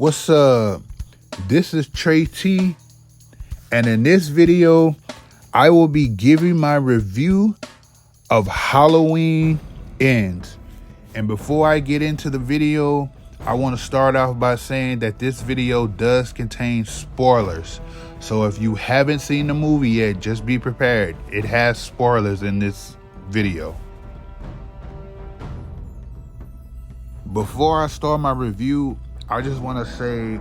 What's up? This is Trey T, and in this video, I will be giving my review of Halloween Ends. And before I get into the video, I want to start off by saying that this video does contain spoilers. So if you haven't seen the movie yet, just be prepared. It has spoilers in this video. Before I start my review, I just want to say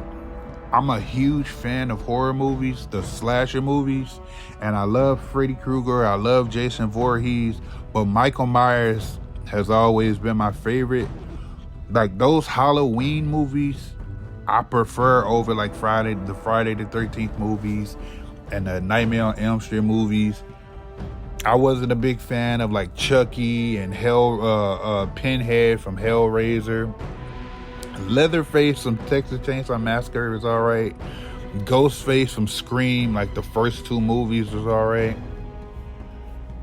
I'm a huge fan of horror movies, the slasher movies, and I love Freddy Krueger, I love Jason Voorhees, but Michael Myers has always been my favorite. Like those Halloween movies, I prefer over like Friday the 13th movies and the Nightmare on Elm Street movies. I wasn't a big fan of like Chucky and Pinhead from Hellraiser. Leatherface from Texas Chainsaw Massacre was alright. Ghostface from Scream, like the first two movies, was alright.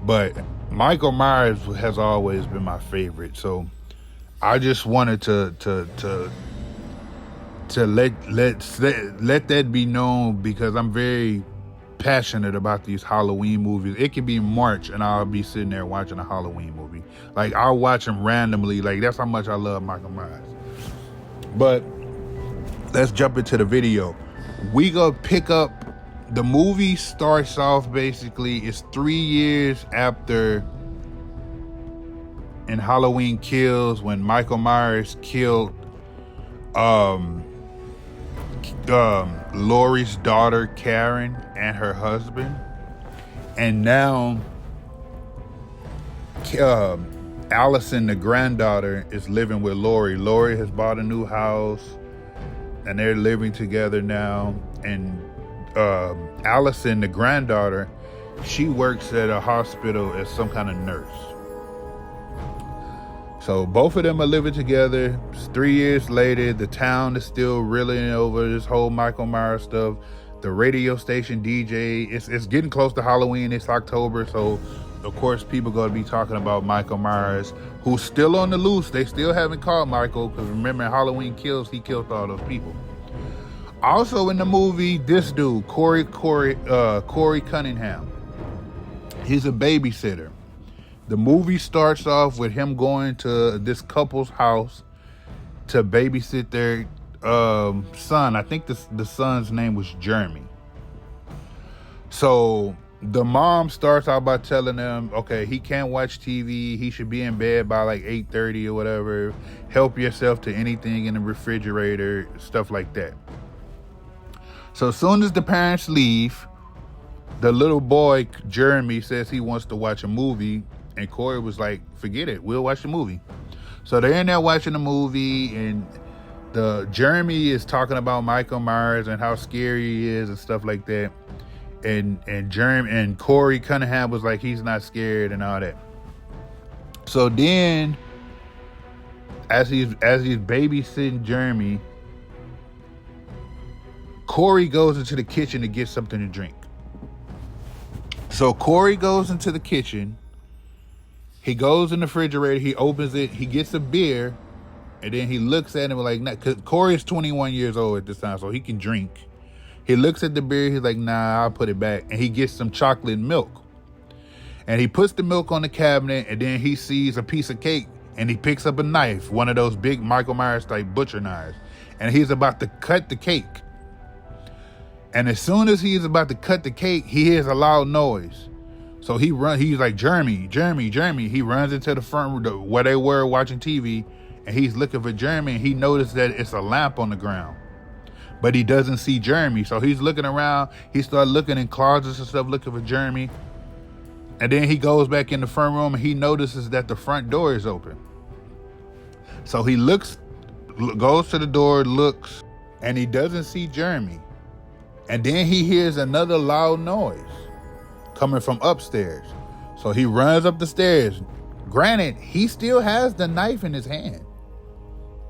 But Michael Myers has always been my favorite. So I just wanted to let that be known, because I'm very passionate about these Halloween movies. It can be March and I'll be sitting there watching a Halloween movie. Like I'll watch them randomly. Like that's how much I love Michael Myers. But let's jump into the video. We gonna pick up, the movie starts off basically, it's 3 years after in Halloween Kills, when Michael Myers killed Laurie's daughter Karen and her husband. And now Allison, the granddaughter, is living with Laurie. Laurie has bought a new house and they're living together now. And Allison, the granddaughter, she works at a hospital as some kind of nurse. So both of them are living together. It's 3 years later. The town is still reeling over this whole Michael Myers stuff. The radio station DJ, it's getting close to Halloween. It's October, so of course people gonna be talking about Michael Myers, who's still on the loose. They still haven't caught Michael, because remember in Halloween Kills, he killed all those people. Also in the movie, this dude, Corey Cunningham, he's a babysitter. The movie starts off with him going to this couple's house to babysit their son. I think the son's name was Jeremy. So the mom starts out by telling them, okay, he can't watch TV. He should be in bed by like 8:30 or whatever. Help yourself to anything in the refrigerator, stuff like that. So as soon as the parents leave, the little boy, Jeremy, says he wants to watch a movie. And Corey was like, forget it, we'll watch the movie. So they're in there watching the movie, and Jeremy is talking about Michael Myers and how scary he is and stuff like that. And Corey Cunningham was like, he's not scared and all that. So then, as he's babysitting Jeremy, Corey goes into the kitchen to get something to drink. So Corey goes into the kitchen. He goes in the refrigerator, he opens it, he gets a beer, and then he looks at him like, nah, because Corey is 21 years old at this time, so he can drink. He looks at the beer, he's like, nah, I'll put it back. And he gets some chocolate milk. And he puts the milk on the cabinet, and then he sees a piece of cake, and he picks up a knife, one of those big Michael Myers type butcher knives, and he's about to cut the cake. And as soon as he's about to cut the cake, he hears a loud noise. So he's like, Jeremy. He runs into the front room where they were watching TV, and he's looking for Jeremy, and he noticed that it's a lamp on the ground. But he doesn't see Jeremy. So he's looking around. He starts looking in closets and stuff, looking for Jeremy. And then he goes back in the front room, and he notices that the front door is open. So he goes to the door, looks, and he doesn't see Jeremy. And then he hears another loud noise coming from upstairs. So he runs up the stairs. Granted, he still has the knife in his hand,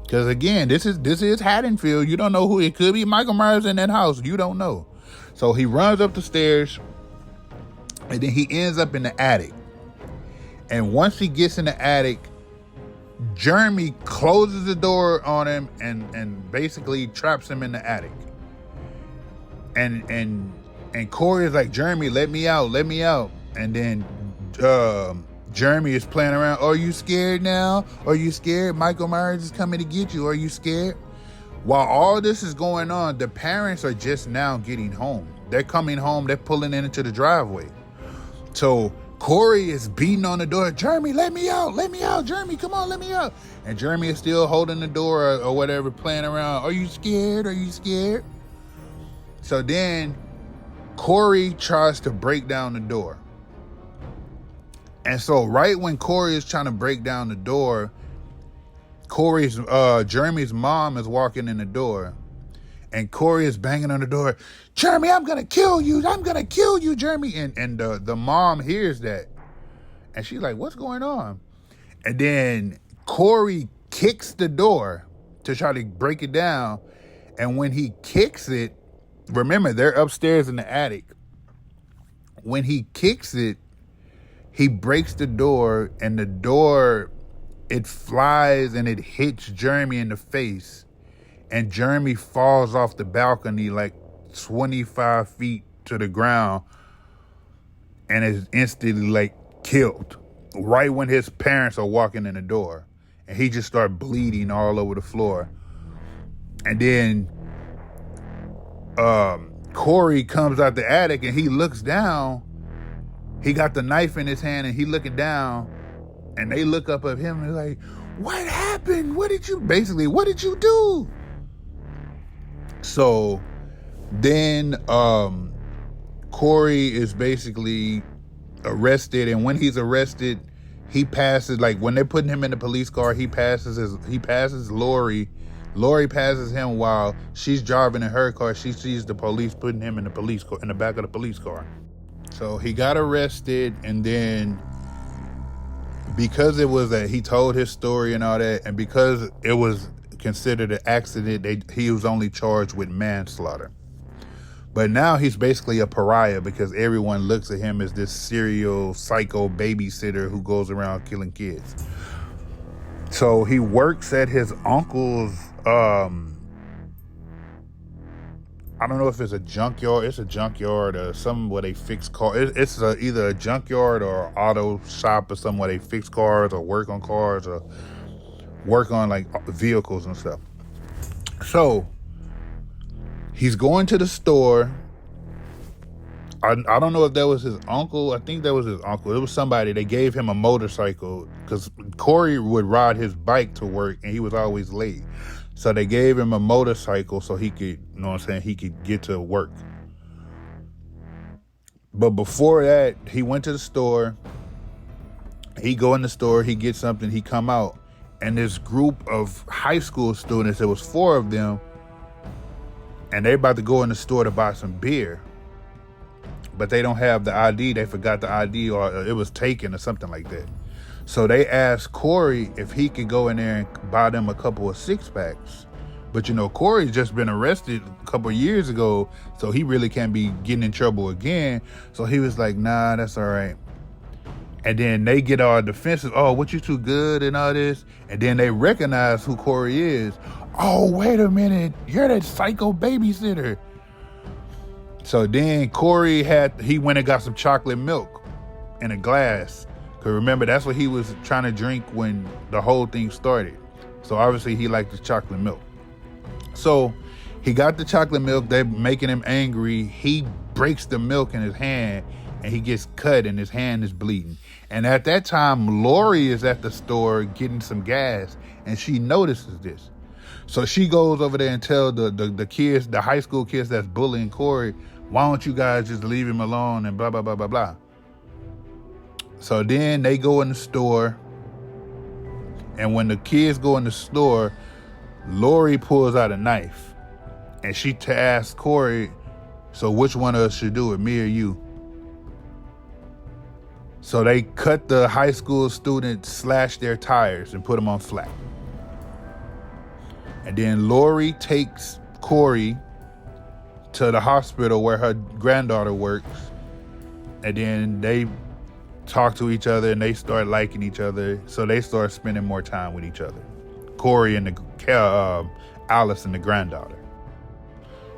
because again, this is Haddonfield. You don't know who it could be. Michael Myers in that house. You don't know. So he runs up the stairs, and then he ends up in the attic. And once he gets in the attic, Jeremy closes the door on him and basically traps him in the attic. And Corey is like, Jeremy, let me out. And then Jeremy is playing around. Are you scared now? Are you scared? Michael Myers is coming to get you. Are you scared? While all this is going on, the parents are just now getting home. They're coming home. They're pulling into the driveway. So Corey is beating on the door. Jeremy, let me out. Jeremy, come on, let me out. And Jeremy is still holding the door or whatever, playing around. Are you scared? So then Corey tries to break down the door. And so right when Corey is trying to break down the door, Jeremy's mom is walking in the door. And Corey is banging on the door. Jeremy, I'm going to kill you, Jeremy. And the mom hears that. And she's like, what's going on? And then Corey kicks the door to try to break it down. And when he kicks it, remember, they're upstairs in the attic. When he kicks it, he breaks the door, and the door, it flies and it hits Jeremy in the face. And Jeremy falls off the balcony like 25 feet to the ground and is instantly like killed right when his parents are walking in the door. And he just started bleeding all over the floor. And then Corey comes out the attic and he looks down. He got the knife in his hand and he looking down, and they look up at him and they're like, what happened? What did you do? So then Corey is basically arrested, and when he's arrested, he passes, like when they're putting him in the police car, he passes Lori. Lori passes him while she's driving in her car. She sees the police putting him in the police car, in the back of the police car. So he got arrested, and then because it was that he told his story and all that, and because it was considered an accident, he was only charged with manslaughter. But now he's basically a pariah because everyone looks at him as this serial psycho babysitter who goes around killing kids. So he works at his uncle's, I don't know if it's a junkyard. It's a junkyard or something where they fix cars. It's either a junkyard or auto shop or something where they fix cars or work on cars or work on like vehicles and stuff. So he's going to the store. I don't know if that was his uncle. I think that was his uncle. It was somebody. They gave him a motorcycle because Corey would ride his bike to work and he was always late. So they gave him a motorcycle so he could, you know what I'm saying, he could get to work. But before that, he went to the store. He go in the store, he gets something, he come out. And this group of high school students, there was 4 of them, and they about to go in the store to buy some beer. But they don't have the ID. They forgot the ID, or it was taken or something like that. So they asked Corey if he could go in there and buy them a couple of 6-packs. But, you know, Corey's just been arrested a couple of years ago, so he really can't be getting in trouble again. So he was like, nah, that's all right. And then they get all defensive. Oh, what, you too good and all this? And then they recognize who Corey is. Oh, wait a minute. You're that psycho babysitter. So then Corey he went and got some chocolate milk in a glass. Because remember, that's what he was trying to drink when the whole thing started. So obviously he liked the chocolate milk. So he got the chocolate milk. They're making him angry. He breaks the milk in his hand and he gets cut and his hand is bleeding. And at that time, Lori is at the store getting some gas and she notices this. So she goes over there and tells the kids, the high school kids that's bullying Corey, why don't you guys just leave him alone and blah, blah, blah, blah, blah. So then they go in the store. And when the kids go in the store, Lori pulls out a knife. And she asks Corey, so which one of us should do it, me or you? So they cut the high school students, slash their tires, and put them on flat. And then Lori takes Corey to the hospital where her granddaughter works. And then they talk to each other and they start liking each other. So they start spending more time with each other. Corey and Allison, the granddaughter.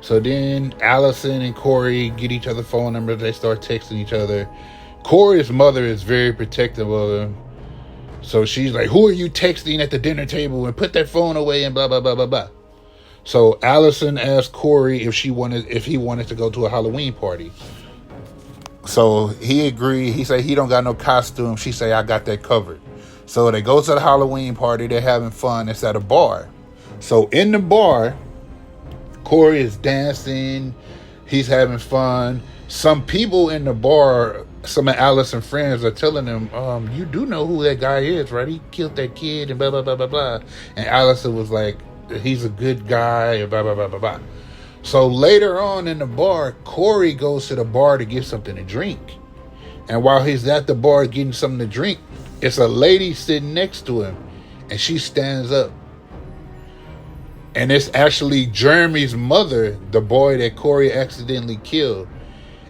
So then Allison and Corey get each other phone numbers. They start texting each other. Corey's mother is very protective of him. So she's like, who are you texting at the dinner table, and put that phone away and blah, blah, blah, blah, blah. So Allison asked Corey if he wanted to go to a Halloween party. So he agreed. He said he don't got no costume. She say, I got that covered. So they go to the Halloween party. They're having fun. It's at a bar. So in the bar, Corey is dancing. He's having fun. Some people in the bar, some of Allison's friends are telling him, you do know who that guy is, right? He killed that kid and blah, blah, blah, blah, blah. And Allison was like, he's a good guy and blah, blah, blah, blah, blah. So later on in the bar, Corey goes to the bar to get something to drink. And while he's at the bar getting something to drink, it's a lady sitting next to him. And she stands up. And it's actually Jeremy's mother, the boy that Corey accidentally killed.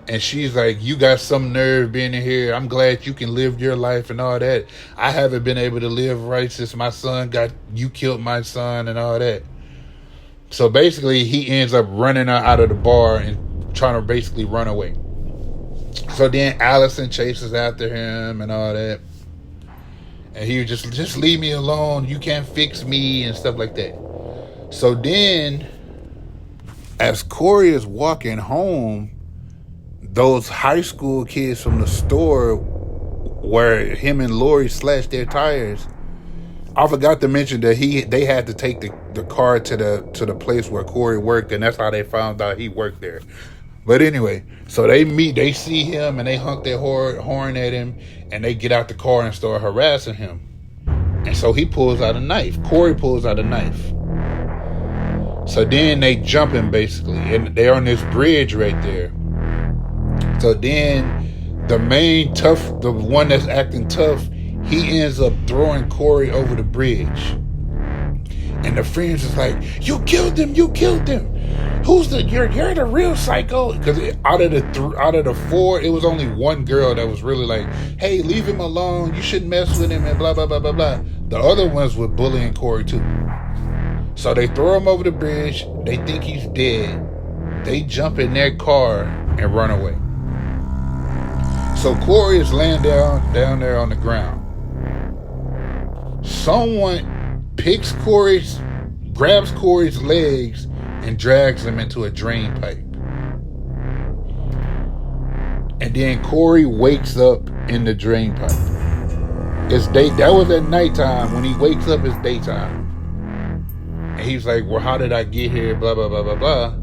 And she's like, you got some nerve being in here. I'm glad you can live your life and all that. I haven't been able to live right since my son you killed my son and all that. So basically, he ends up running out of the bar and trying to basically run away. So then Allison chases after him and all that. And he was just leave me alone. You can't fix me and stuff like that. So then, as Corey is walking home, those high school kids from the store where him and Lori slashed their tires, I forgot to mention that they had to take the car to the place where Corey worked, and that's how they found out he worked there. But anyway, so they see him and they honk their horn at him, and they get out the car and start harassing him. And so he pulls out a knife. Corey pulls out a knife. So then they jump him basically, and they're on this bridge right there. So then the main tough, the one that's acting tough, he ends up throwing Corey over the bridge. And the friends is like, you killed him. You're the real psycho. Because out of the four, it was only one girl that was really like, hey, leave him alone. You shouldn't mess with him and blah, blah, blah, blah, blah. The other ones were bullying Corey too. So they throw him over the bridge. They think he's dead. They jump in their car and run away. So Corey is laying down there on the ground. Someone grabs Corey's legs and drags him into a drain pipe. And then Corey wakes up in the drain pipe. That was at nighttime. When he wakes up, it's daytime. And he's like, well, how did I get here? Blah, blah, blah, blah, blah.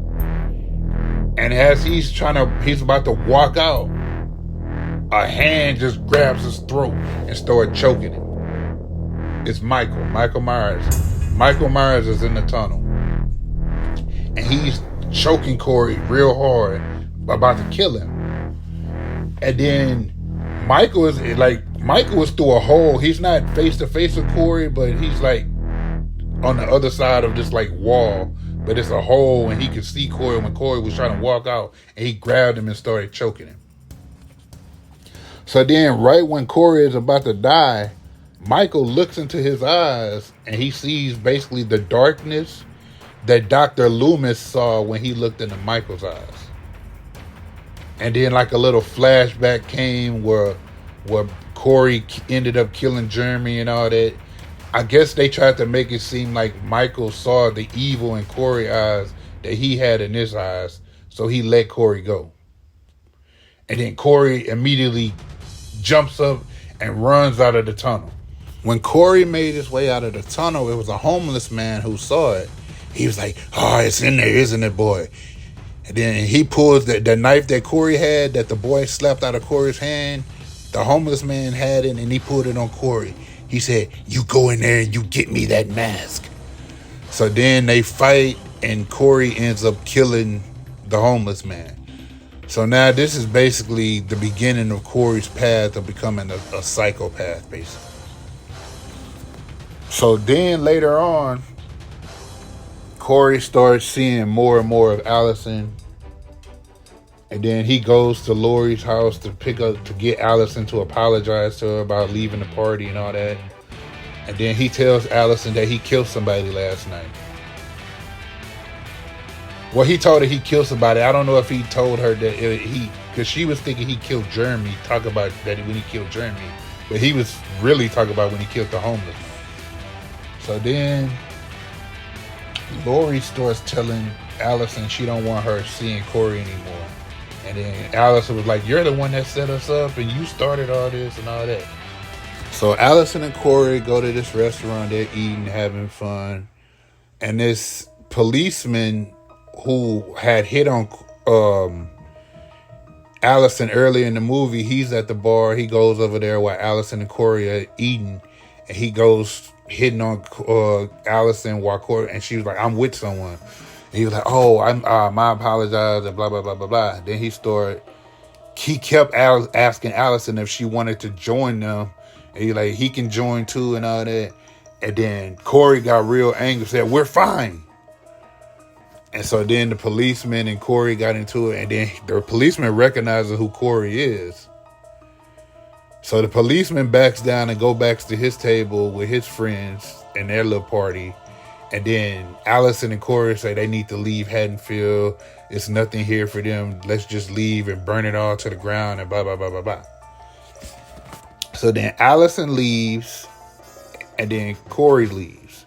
And as he's about to walk out, a hand just grabs his throat and starts choking him. It's Michael Myers. Michael Myers is in the tunnel. And he's choking Corey real hard, about to kill him. And then Michael is through a hole. He's not face to face with Corey, but he's like on the other side of this like wall. But it's a hole, and he could see Corey when Corey was trying to walk out, and he grabbed him and started choking him. So then right when Corey is about to die, Michael looks into his eyes and he sees basically the darkness that Dr. Loomis saw when he looked into Michael's eyes. And then like a little flashback came where Corey ended up killing Jeremy and all that. I guess they tried to make it seem like Michael saw the evil in Corey's eyes that he had in his eyes, so he let Corey go. And then Corey immediately jumps up and runs out of the tunnel. When Corey made his way out of the tunnel, it was a homeless man who saw it. He was like, oh, it's in there, isn't it, boy? And then he pulls the knife that Corey had, that the boy slapped out of Corey's hand. The homeless man had it, and he pulled it on Corey. He said, you go in there and you get me that mask. So then they fight, and Corey ends up killing the homeless man. So now this is basically the beginning of Corey's path of becoming a psychopath, basically. So then later on, Corey starts seeing more and more of Allison. And then he goes to Lori's house to get Allison to apologize to her about leaving the party and all that. And then he tells Allison that he killed somebody last night. Well, he told her he killed somebody. I don't know if he told her that because she was thinking he killed Jeremy. Talk about that when he killed Jeremy, but he was really talking about when he killed the homeless man. So then Lori starts telling Allison she don't want her seeing Corey anymore. And then Allison was like, "You're the one that set us up, and you started all this and all that." So Allison and Corey go to this restaurant. They're eating, having fun, and this policeman who had hit on Allison earlier in the movie, he's at the bar. He goes over there while Allison and Corey are eating, and he goes hitting on Allison while Corey, and she was like, "I'm with someone." And he was like, "Oh, I apologize," and blah blah blah blah blah. Then he kept asking Allison if she wanted to join them, and he can join too and all that. And then Corey got real angry, said, "We're fine." And so then the policeman and Corey got into it, and then the policeman recognizes who Corey is. So the policeman backs down and go back to his table with his friends and their little party. And then Allison and Corey say they need to leave Haddonfield. It's nothing here for them. Let's just leave and burn it all to the ground and blah, blah, blah, blah, blah. So then Allison leaves, and then Corey leaves.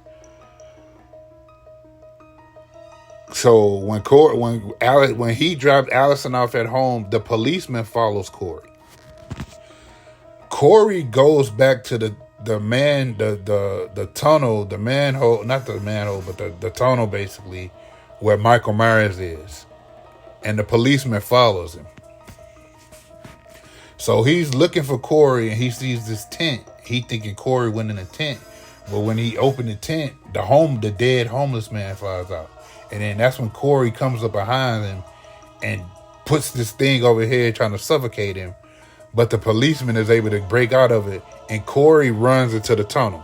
So when he dropped Allison off at home, the policeman follows Corey. Corey goes back to the tunnel, the manhole, not the manhole, but the tunnel basically, where Michael Myers is. And the policeman follows him. So he's looking for Corey, and he sees this tent. He thinking Corey went in a tent. But when he opened the tent, the dead homeless man flies out. And then that's when Corey comes up behind him and puts this thing over here trying to suffocate him. But the policeman is able to break out of it, and Corey runs into the tunnel.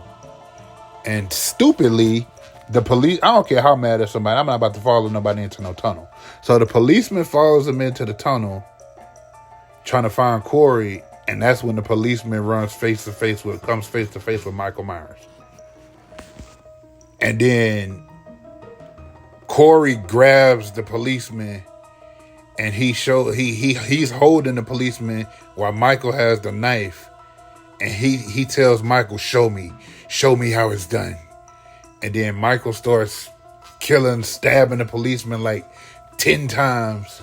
And stupidly, the police, I don't care how mad at somebody, I'm not about to follow nobody into no tunnel. So the policeman follows him into the tunnel, trying to find Corey, and that's when the policeman comes face to face with Michael Myers. And then Corey grabs the policeman, and he's holding the policeman while Michael has the knife, and he tells Michael, show me how it's done. And then Michael starts stabbing the policeman like 10 times.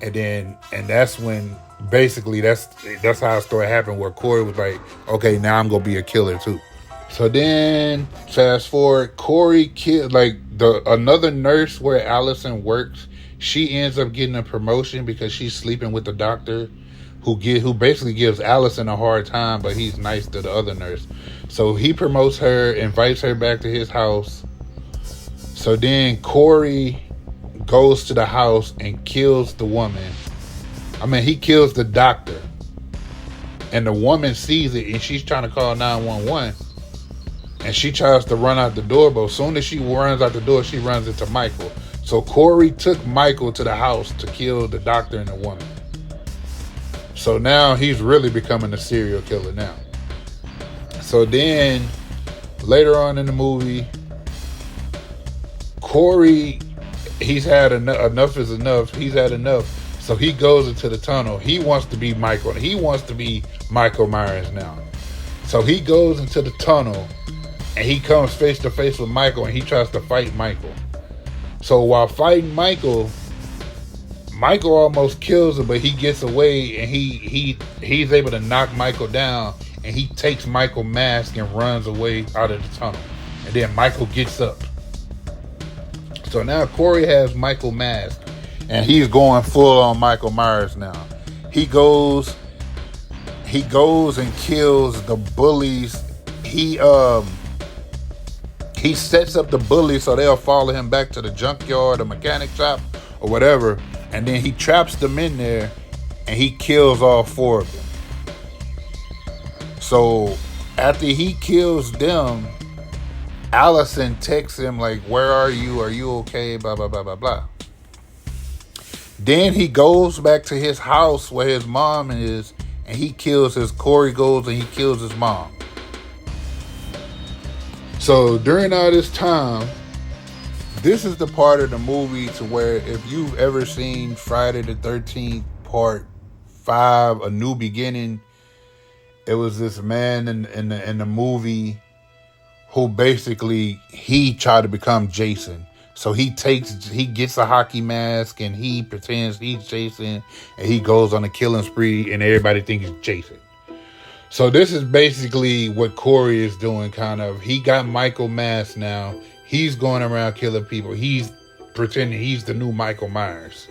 And that's when basically that's how the story happened, where Corey was like, okay, now I'm gonna be a killer too. So then fast forward, Corey killed another nurse where Allison works. She ends up getting a promotion because she's sleeping with the doctor who basically gives Allison a hard time, but he's nice to the other nurse. So he promotes her, invites her back to his house. So then Corey goes to the house and kills the woman. He kills the doctor. And the woman sees it, and she's trying to call 911. And she tries to run out the door, but as soon as she runs out the door, she runs into Michael. So Corey took Michael to the house to kill the doctor and the woman. So now he's really becoming a serial killer now. So then later on in the movie, Corey, he's had enough is enough. He's had enough. So he goes into the tunnel. He wants to be Michael. He wants to be Michael Myers now. So he goes into the tunnel, and he comes face to face with Michael, and he tries to fight Michael. So while fighting Michael almost kills him, but he gets away, and he's able to knock Michael down, and he takes Michael's mask and runs away out of the tunnel. And then Michael gets up. So now Corey has Michael's mask, and he's going full on Michael Myers now. He goes and kills the bullies. He sets up the bullies so they'll follow him back to the junkyard, the mechanic shop, or whatever. And then he traps them in there, and he kills all 4 of them. So after he kills them, Allison texts him like, where are you? Are you okay? Blah, blah, blah, blah, blah. Then he goes back to his house where his mom is, and he kills Corey goes and he kills his mom. So during all this time, this is the part of the movie to where if you've ever seen Friday the 13th Part 5, A New Beginning, it was this man in the movie who basically, he tried to become Jason. So he gets a hockey mask and he pretends he's Jason and he goes on a killing spree and everybody thinks it's Jason. So this is basically what Corey is doing, kind of. He got Michael mask now. He's going around killing people. He's pretending he's the new Michael Myers.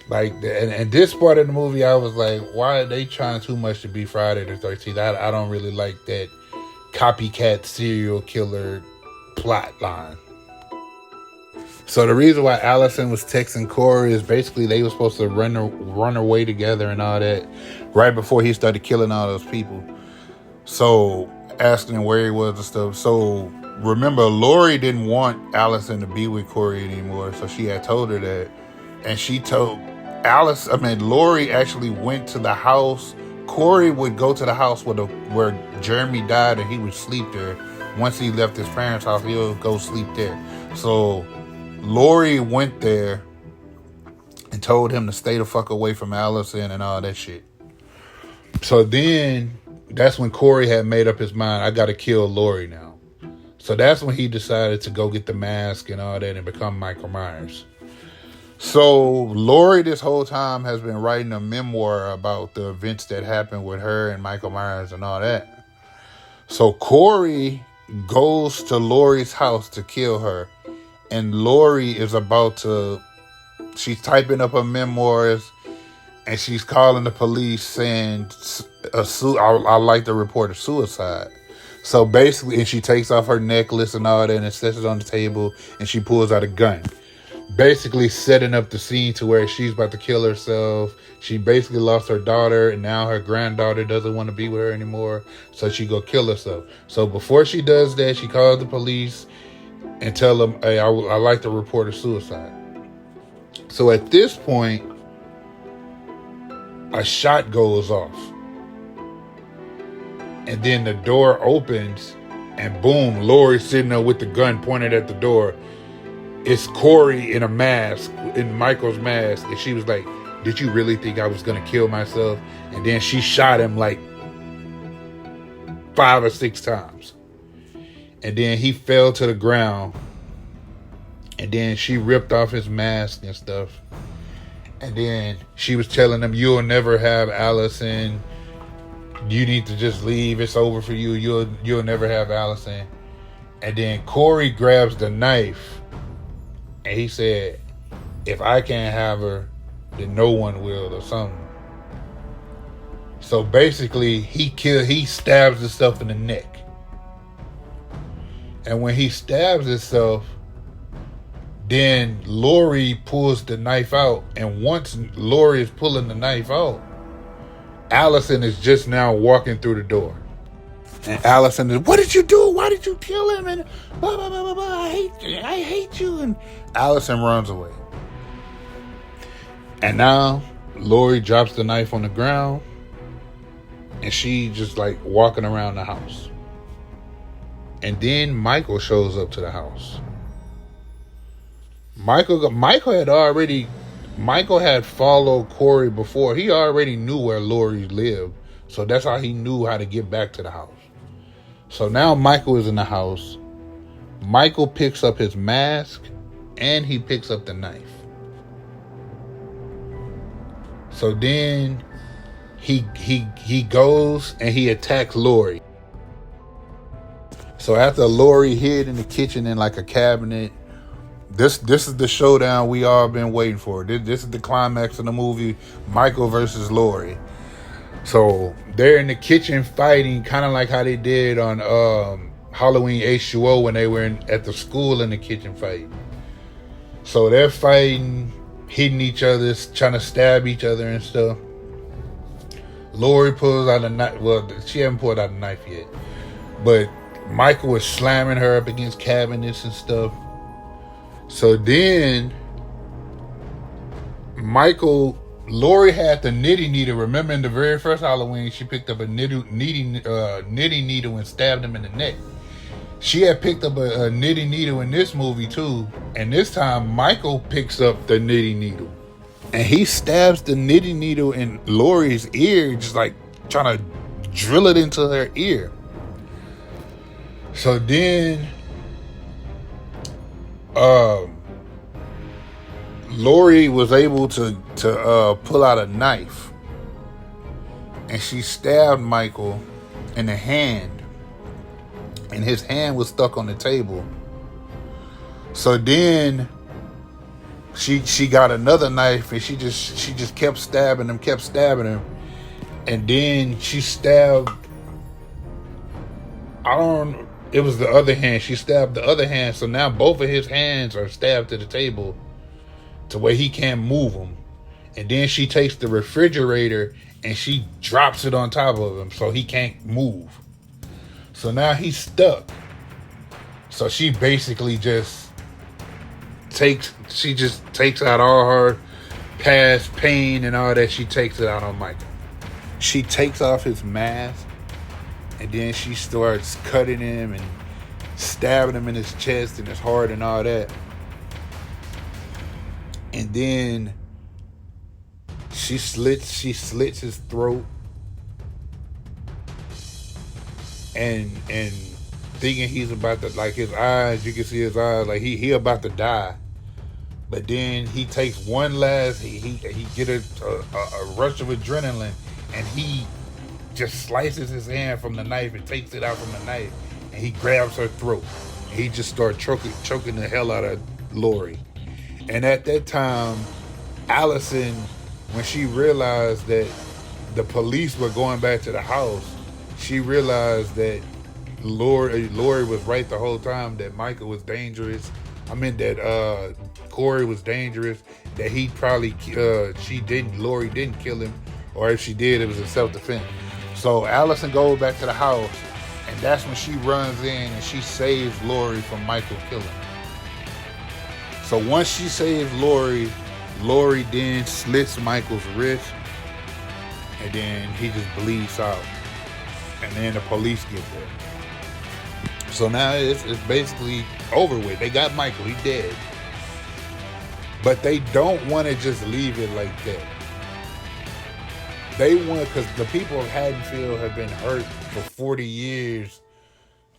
Like, and this part of the movie, I was like, why are they trying too much to be Friday the 13th? I don't really like that copycat serial killer plot line. So the reason why Allison was texting Corey is basically they were supposed to run away together and all that right before he started killing all those people. So asking him where he was and stuff. So remember, Lori didn't want Allison to be with Corey anymore, so she had told her that. And she told Lori actually went to the house. Corey would go to the house where Jeremy died and he would sleep there. Once he left his parents' house, he would go sleep there. So Lori went there and told him to stay the fuck away from Allison and all that shit. So then that's when Corey had made up his mind, I gotta kill Lori now. So that's when he decided to go get the mask and all that and become Michael Myers. So Lori this whole time has been writing a memoir about the events that happened with her and Michael Myers and all that. So Corey goes to Lori's house to kill her. And Lori is she's typing up her memoirs and she's calling the police saying, I like to report a suicide. So basically, and she takes off her necklace and all that and sets it on the table and she pulls out a gun. Basically setting up the scene to where she's about to kill herself. She basically lost her daughter and now her granddaughter doesn't want to be with her anymore. So she go kill herself. So before she does that, she calls the police and tell them, hey, I like to report a suicide. So at this point, a shot goes off. And then the door opens and boom, Lori's sitting there with the gun pointed at the door. It's Corey in a mask, in Michael's mask. And she was like, did you really think I was going to kill myself? And then she shot him like 5 or 6 times. And then he fell to the ground. And then she ripped off his mask and stuff. And then she was telling him, you'll never have Allison. You need to just leave. It's over for you. You'll never have Allison. And then Corey grabs the knife. And he said, if I can't have her, then no one will, or something. So basically, he stabs himself in the neck. And when he stabs himself, then Lori pulls the knife out. And once Lori is pulling the knife out, Allison is just now walking through the door. And Allison is, what did you do? Why did you kill him? And blah, blah, blah, blah, blah. I hate you. And Allison runs away. And now Lori drops the knife on the ground. And she just like walking around the house. And then Michael shows up to the house. Michael had followed Corey before. He already knew where Lori lived. So that's how he knew how to get back to the house. So now Michael is in the house. Michael picks up his mask and he picks up the knife. So then he goes and he attacks Lori. So after Lori hid in the kitchen in like a cabinet, this is the showdown we all been waiting for. This is the climax of the movie, Michael versus Lori. So they're in the kitchen fighting, kind of like how they did on Halloween H2O when they were at the school in the kitchen fight. So they're fighting, hitting each other, trying to stab each other and stuff. Lori pulls out a knife. Well, she hasn't pulled out a knife yet. But Michael was slamming her up against cabinets and stuff. So then Lori had the knitting needle. Remember in the very first Halloween, she picked up a knitting needle and stabbed him in the neck. She had picked up a knitting needle in this movie too. And this time, Michael picks up the knitting needle. And he stabs the knitting needle in Lori's ear, just like trying to drill it into her ear. So then, Lori was able to pull out a knife, and she stabbed Michael in the hand, and his hand was stuck on the table. So then she got another knife, and she just kept stabbing him, and then she stabbed. It was the other hand. She stabbed the other hand, so now both of his hands are stabbed to the table, to where he can't move them. And then she takes the refrigerator and she drops it on top of him so he can't move. So now he's stuck. So she basically just takes out all her past pain and all that. She takes it out on Michael. She takes off his mask, and then she starts cutting him and stabbing him in his chest and his heart and all that. And then she slits his throat, and thinking he's about to, like, his eyes, you can see his eyes, like he about to die. But then he takes one last, he get a rush of adrenaline, and he just slices his hand from the knife and takes it out from the knife, and he grabs her throat. And he just starts choking the hell out of Lori. And at that time, Allison, when she realized that the police were going back to the house, she realized that Lori was right the whole time, that Michael was dangerous. That Corey was dangerous, that he probably, Lori didn't kill him, or if she did, it was in self-defense. So Allison goes back to the house, and that's when she runs in and she saves Lori from Michael killing. So once she saves Lori then slits Michael's wrist, and then he just bleeds out. And then the police get there. So now it's basically over with. They got Michael, he dead. But they don't want to just leave it like that. They want, because the people of Haddonfield have been hurt for 40 years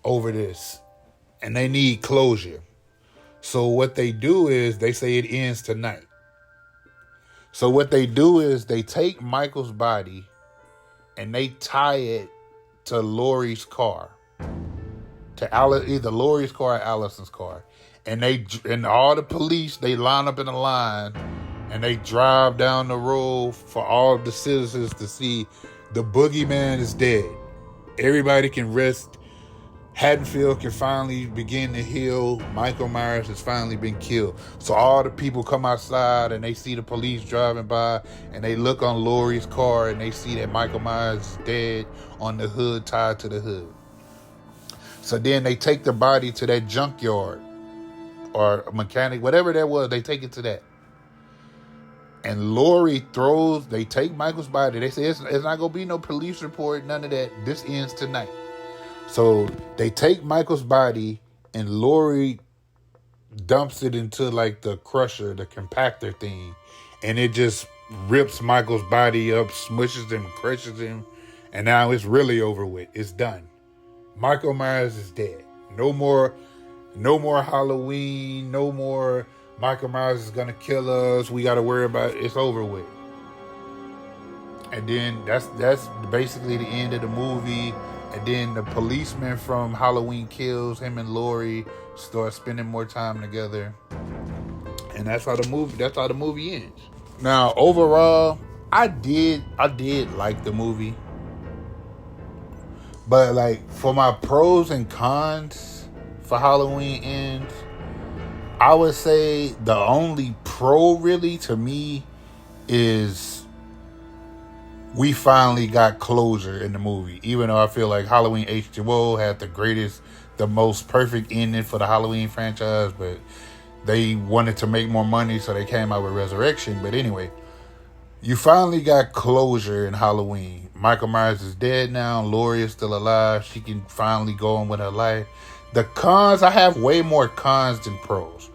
over this, and they need closure. So what they do is they say it ends tonight. So what they do is they take Michael's body and they tie it to Lori's car, to either Lori's car or Allison's car, and all the police, they line up in a line and they drive down the road for all of the citizens to see the boogeyman is dead. Everybody can rest. Haddonfield can finally begin to heal. Michael Myers has finally been killed. So all the people come outside and they see the police driving by, and they look on Lori's car and they see that Michael Myers is dead on the hood, tied to the hood. So then they take the body to that junkyard or a mechanic, whatever that was, they take it to that. And they take Michael's body. They say it's not going to be no police report, none of that. This ends tonight. So they take Michael's body and Lori dumps it into like the crusher, the compactor thing. And it just rips Michael's body up, smushes him, crushes him. And now it's really over with. It's done. Michael Myers is dead. No more Halloween. No more Michael Myers is going to kill us. We got to worry about it. It's over with. And then that's basically the end of the movie. And then the policeman from Halloween Kills, him and Lori start spending more time together. And that's how the movie ends. Now, overall, I did like the movie. But like, for my pros and cons for Halloween Ends, I would say the only pro really to me is we finally got closure in the movie. Even though I feel like Halloween H2O had the most perfect ending for the Halloween franchise, but they wanted to make more money, so they came out with Resurrection. But anyway, You finally got closure in Halloween. Michael Myers is dead now. Laurie is still alive. She can finally go on with her life. The cons, I have way more cons than pros.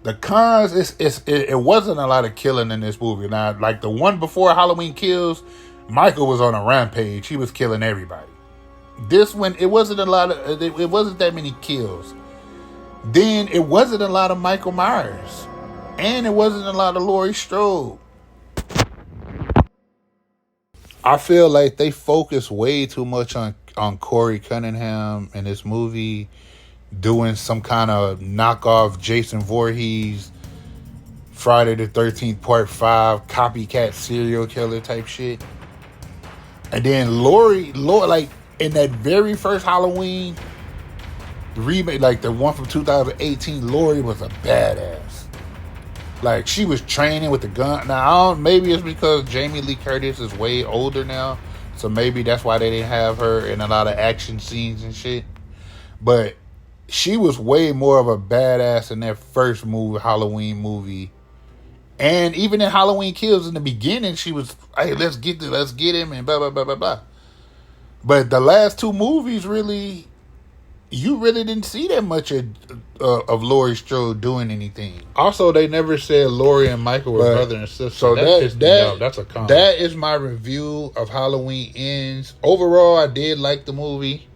The cons, it wasn't a lot of killing in this movie. Now, like the one before Halloween Kills, Michael was on a rampage. He was killing everybody. This one, it wasn't that many kills. Then it wasn't a lot of Michael Myers. And it wasn't a lot of Laurie Strode. I feel like they focus way too much on Corey Cunningham in this movie, doing some kind of knockoff Jason Voorhees, Friday the 13th Part 5 copycat serial killer type shit. And then Laurie, like in that very first Halloween remake, like the one from 2018, Laurie was a badass. Like, she was training with the gun. Now, maybe it's because Jamie Lee Curtis is way older now. So maybe that's why they didn't have her in a lot of action scenes and shit. But she was way more of a badass in that first Halloween movie. And even in Halloween Kills in the beginning, she was, hey, let's get him and blah, blah, blah, blah, blah. But the last two movies really, you really didn't see that much of Laurie Strode doing anything. Also, they never said Laurie and Michael were brother and sister. So that's a con. That is my review of Halloween Ends. Overall, I did like the movie.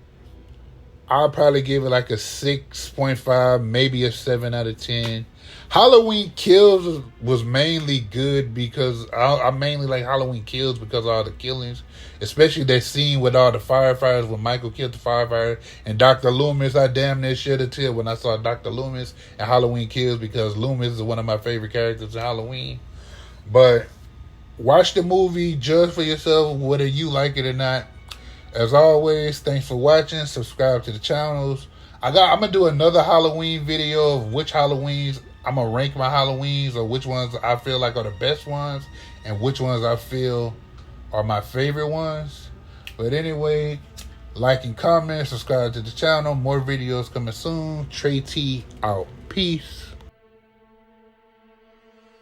I'll probably give it like a 6.5, maybe a 7 out of 10. Halloween Kills was mainly good because I mainly like Halloween Kills because of all the killings, especially that scene with all the firefighters when Michael killed the firefighter and Dr. Loomis. I damn near shed a tear when I saw Dr. Loomis and Halloween Kills because Loomis is one of my favorite characters in Halloween. But watch the movie, judge for yourself whether you like it or not. As always, thanks for watching. Subscribe to the channels. I'm gonna do another Halloween video of which Halloweens I'm gonna rank my Halloweens, or which ones I feel like are the best ones and which ones I feel are my favorite ones. But anyway, like and comment, subscribe to the channel. More videos coming soon. Trey T out. Peace.